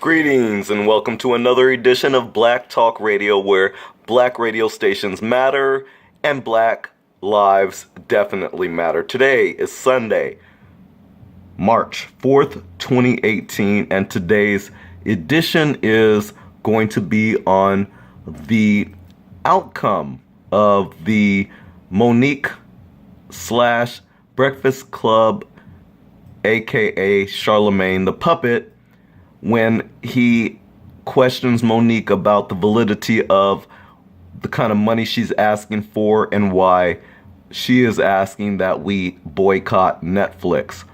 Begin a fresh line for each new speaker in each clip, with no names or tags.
Greetings and welcome to another edition of Black Talk Radio, where black radio stations matter and black lives definitely matter. Today is Sunday, March 4th, 2018, and today's edition is going to be on the outcome of the Mo'Nique / Breakfast Club, aka Charlemagne the Puppet, when he questions Mo'Nique about the validity of the kind of money she's asking for and why she is asking that we boycott Netflix.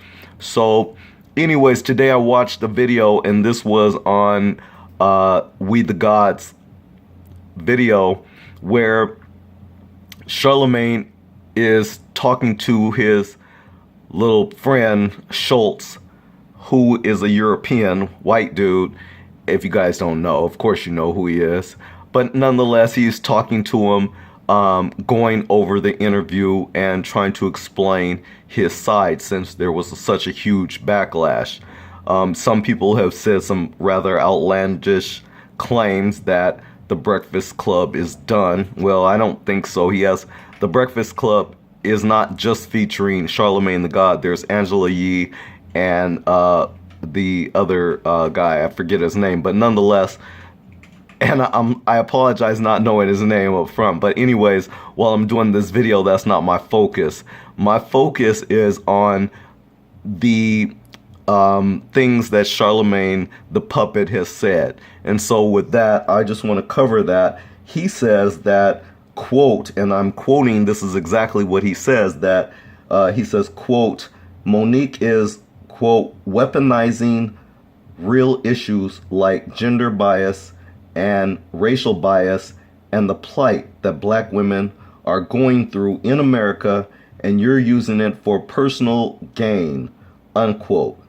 So anyways, today I watched the video, and this was on We the Gods video, where Charlemagne is talking to his little friend Schultz, who is a European white dude. If you guys don't know, of course you know who he is. But nonetheless, he's talking to him, going over the interview and trying to explain his side, since there was such a huge backlash. Some people have said some rather outlandish claims that the Breakfast Club is done. Well, I don't think so. The Breakfast Club is not just featuring Charlemagne the God. There's Angela Yee and the other guy, I forget his name, but nonetheless, and I apologize not knowing his name up front, but anyways, while I'm doing this video, that's not my focus. My focus is on the things that Charlemagne the Puppet has said. And so with that, I just want to cover that. He says that, quote, and I'm quoting, this is exactly what he says, that he says, quote, Mo'Nique is, quote, weaponizing real issues like gender bias and racial bias and the plight that black women are going through in America, and you're using it for personal gain, unquote.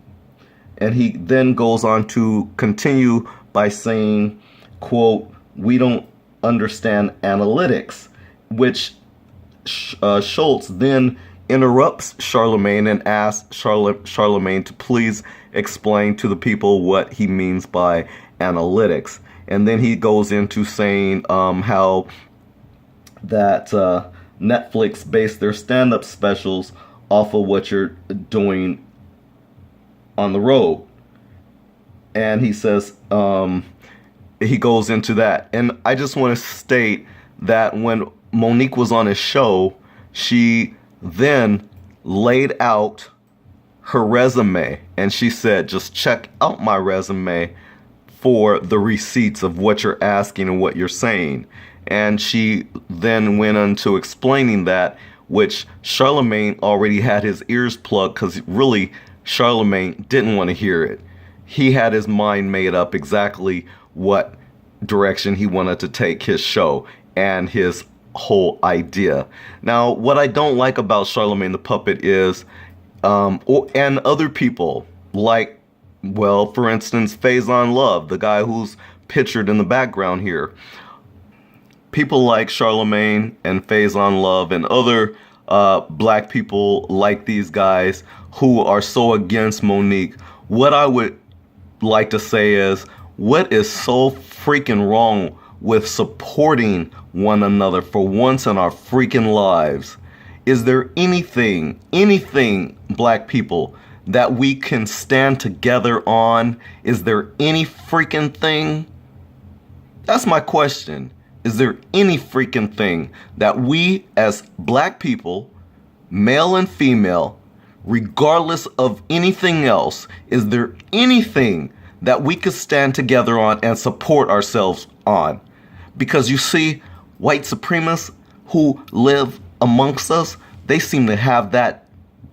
And he then goes on to continue by saying, quote, we don't understand analytics, which Schultz then interrupts Charlemagne and asks Charlemagne to please explain to the people what he means by analytics. And then he goes into saying how that Netflix based their stand-up specials off of what you're doing on the road. And he says, he goes into that. And I just want to state that when Mo'Nique was on his show, she then laid out her resume, and she said, just check out my resume for the receipts of what you're asking and what you're saying. And she then went into explaining that, which Charlemagne already had his ears plugged, because really Charlemagne didn't want to hear it. He had his mind made up exactly what direction he wanted to take his show and his whole idea. Now, what I don't like about Charlemagne the Puppet is, and other people, like, well, for instance, Faison Love, the guy who's pictured in the background here. People like Charlemagne and Faison Love and other black people like these guys who are so against Mo'Nique. What I would like to say is, what is so freaking wrong with supporting one another for once in our freaking lives? Is there anything, black people, that we can stand together on? Is there any freaking thing? That's my question. Is there any freaking thing that we as black people, male and female, regardless of anything else, is there anything that we could stand together on and support ourselves on? Because you see, white supremacists who live amongst us, they seem to have that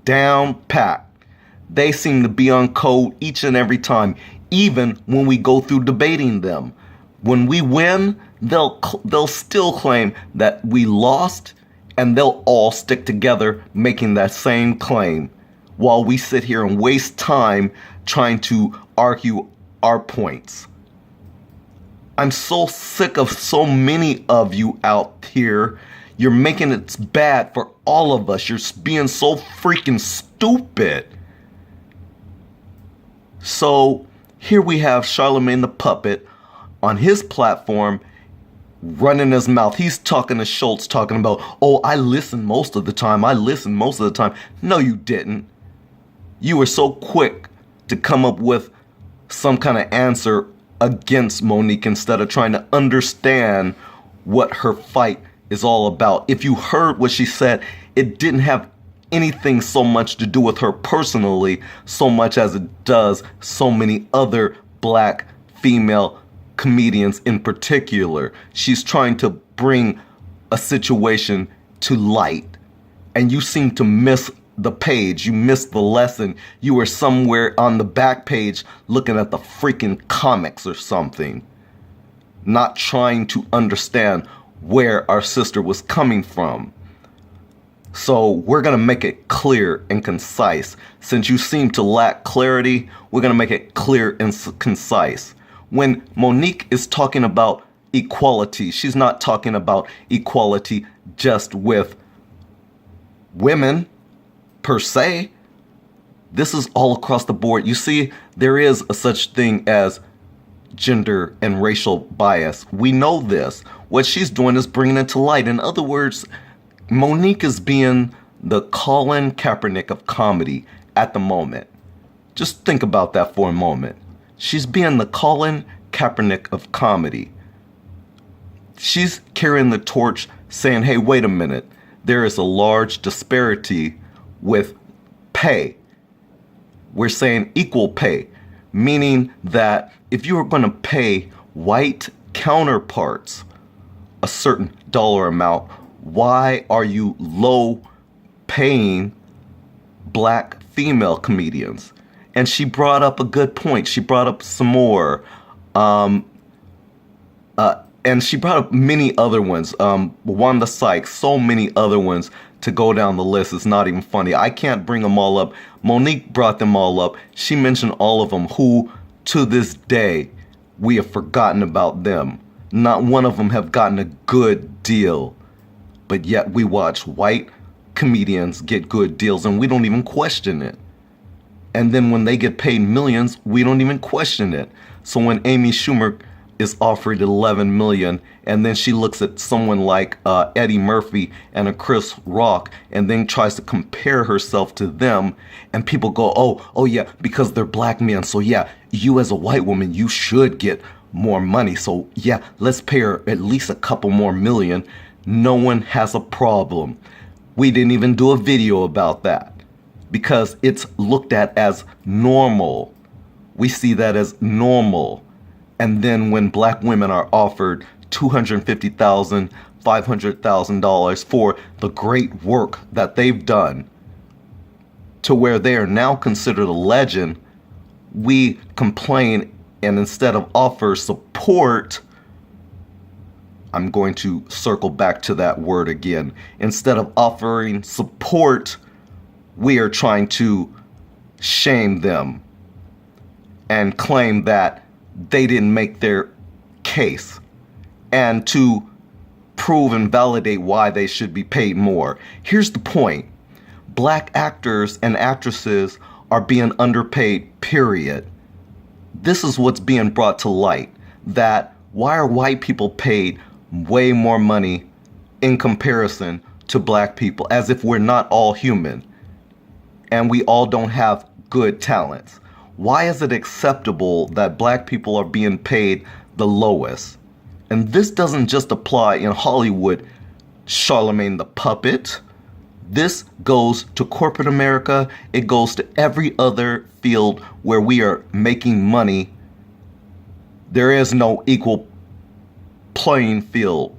down pat. They seem to be on code each and every time, even when we go through debating them. When we win, they'll still claim that we lost, and they'll all stick together making that same claim, while we sit here and waste time trying to argue our points. I'm so sick of so many of you out here. You're making it bad for all of us. You're being so freaking stupid. So Here we have Charlemagne the Puppet on his platform running his mouth. He's talking to Schultz, talking about, oh, I listen most of the time. No, you didn't. You were so quick to come up with some kind of answer against Mo'Nique instead of trying to understand what her fight is all about. If you heard what she said, it didn't have anything so much to do with her personally, so much as it does so many other black female comedians in particular. She's trying to bring a situation to light, and you seem to miss the page. You missed the lesson. You were somewhere on the back page looking at the freaking comics or something, not trying to understand where our sister was coming from. So we're going to make it clear and concise. Since you seem to lack clarity, we're going to make it clear and concise. When Mo'Nique is talking about equality, she's not talking about equality just with women per se. This is all across the board. You see, there is a such thing as gender and racial bias. We know this. What she's doing is bringing it to light. In other words, Mo'Nique is being the Colin Kaepernick of comedy at the moment. Just think about that for a moment. She's being the Colin Kaepernick of comedy. She's carrying the torch saying, hey, wait a minute. There is a large disparity with pay. We're saying equal pay, meaning that if you are going to pay white counterparts a certain dollar amount, why are you low paying black female comedians? And she brought up a good point. She brought up some more. And she brought up many other ones. Wanda Sykes, so many other ones to go down the list. It's not even funny. I can't bring them all up. Mo'Nique brought them all up. She mentioned all of them who, to this day, we have forgotten about them. Not one of them have gotten a good deal. But yet we watch white comedians get good deals and we don't even question it. And then when they get paid millions, we don't even question it. So when Amy Schumer is offered $11 million, and then she looks at someone like Eddie Murphy and a Chris Rock, and then tries to compare herself to them, and people go, oh yeah, because they're black men. So yeah, you as a white woman, you should get more money. So yeah, let's pay her at least a couple more million. No one has a problem. We didn't even do a video about that because it's looked at as normal. We see that as normal. And then when black women are offered $250,000, $500,000 for the great work that they've done, to where they are now considered a legend, we complain, and instead of offer support, I'm going to circle back to that word again. Instead of offering support, we are trying to shame them and claim that they didn't make their case, and to prove and validate why they should be paid more. Here's the point. Black actors and actresses are being underpaid, period. This is what's being brought to light. That why are white people paid way more money in comparison to black people, as if we're not all human and we all don't have good talents? Why is it acceptable that black people are being paid the lowest? And this doesn't just apply in Hollywood, Charlemagne the Puppet. This goes to corporate America. It goes to every other field where we are making money. There is no equal playing field.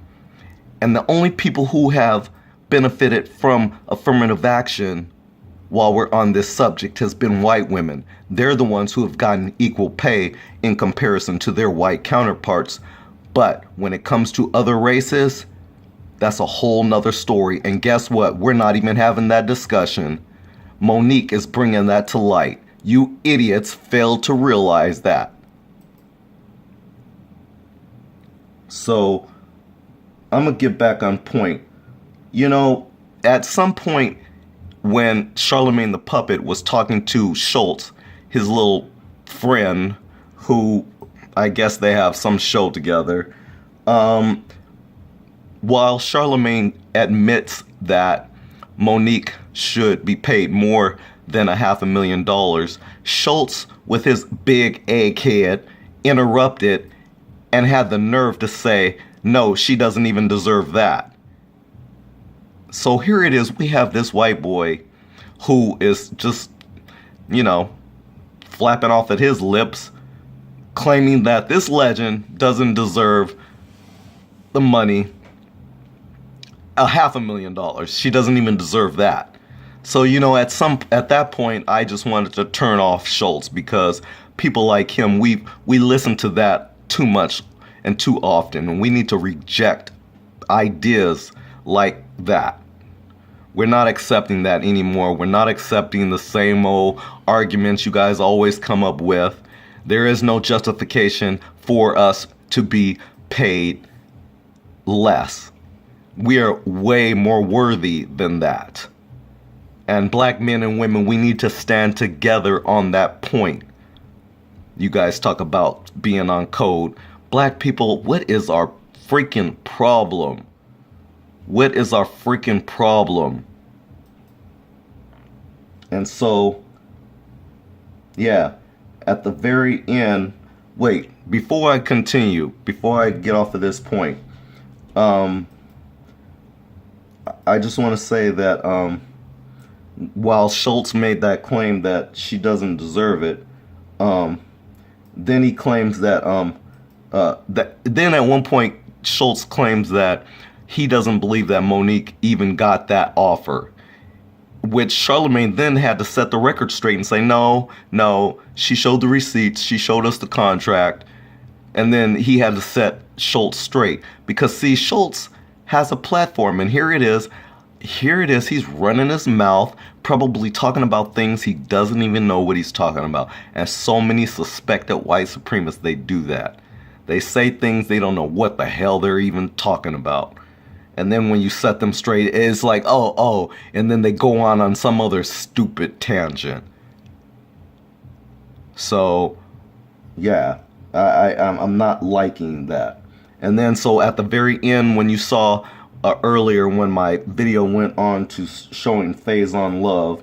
And the only people who have benefited from affirmative action while we're on this subject has been white women. They're the ones who have gotten equal pay in comparison to their white counterparts. But when it comes to other races, that's a whole nother story. And guess what? We're not even having that discussion. Mo'Nique is bringing that to light. You idiots failed to realize that. So I'm going to get back on point. You know, at some point when Charlemagne the Puppet was talking to Schultz, his little friend who I guess they have some show together. While Charlemagne admits that Mo'Nique should be paid more than $500,000, Schultz, with his big egghead, interrupted and had the nerve to say, no, she doesn't even deserve that. So here it is, we have this white boy who is just, flapping off at his lips, claiming that this legend doesn't deserve the money, $500,000. She doesn't even deserve that. So, at that point, I just wanted to turn off Schultz, because people like him, we listen to that too much and too often, and we need to reject ideas like that. We're not accepting that anymore. We're not accepting the same old arguments you guys always come up with. There is no justification for us to be paid less. We are way more worthy than that. And black men and women, we need to stand together on that point. You guys talk about being on code. Black people, what is our freaking problem? What is our freaking problem? And so, yeah, at the very end, wait, before I continue, before I get off of this point, I just want to say that while Schultz made that claim that she doesn't deserve it, then he claims that, then at one point, Schultz claims that he doesn't believe that Mo'Nique even got that offer, which Charlemagne then had to set the record straight and say, no, she showed the receipts, she showed us the contract, and then he had to set Schultz straight. Because, see, Schultz has a platform, and here it is, he's running his mouth, probably talking about things he doesn't even know what he's talking about. And so many suspected white supremacists, they do that. They say things they don't know what the hell they're even talking about. And then when you set them straight, it's like, oh, and then they go on some other stupid tangent. So, yeah, I'm not liking that. And then so at the very end, when you saw earlier when my video went on to showing Faison Love,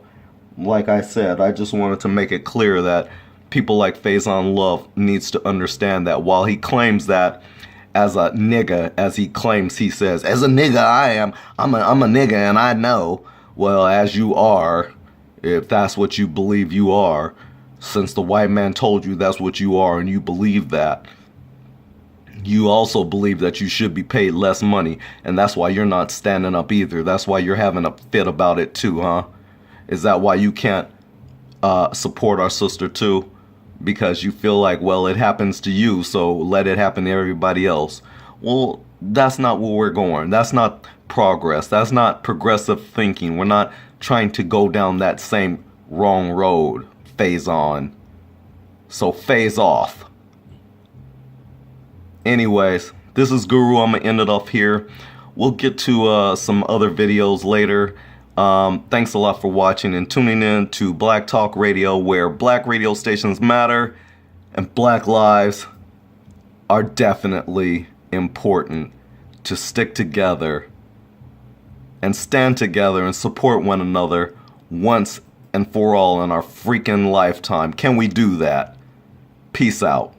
like I said, I just wanted to make it clear that people like Faison Love needs to understand that while he claims that as a nigga, as he claims, he says, as a nigga I'm a nigga and I know, well, as you are, if that's what you believe you are, since the white man told you that's what you are and you believe that, you also believe that you should be paid less money, and that's why you're not standing up either. That's why you're having a fit about it too, huh? Is that why you can't support our sister too? Because you feel like, well, it happens to you, so let it happen to everybody else. Well, that's not where we're going. That's not progress. That's not progressive thinking. We're not trying to go down that same wrong road. Phase on. So phase off. Anyways, this is Guru. I'm going to end it off here. We'll get to some other videos later. Thanks a lot for watching and tuning in to Black Talk Radio, where black radio stations matter and black lives are definitely important. To stick together and stand together and support one another once and for all in our freaking lifetime. Can we do that? Peace out.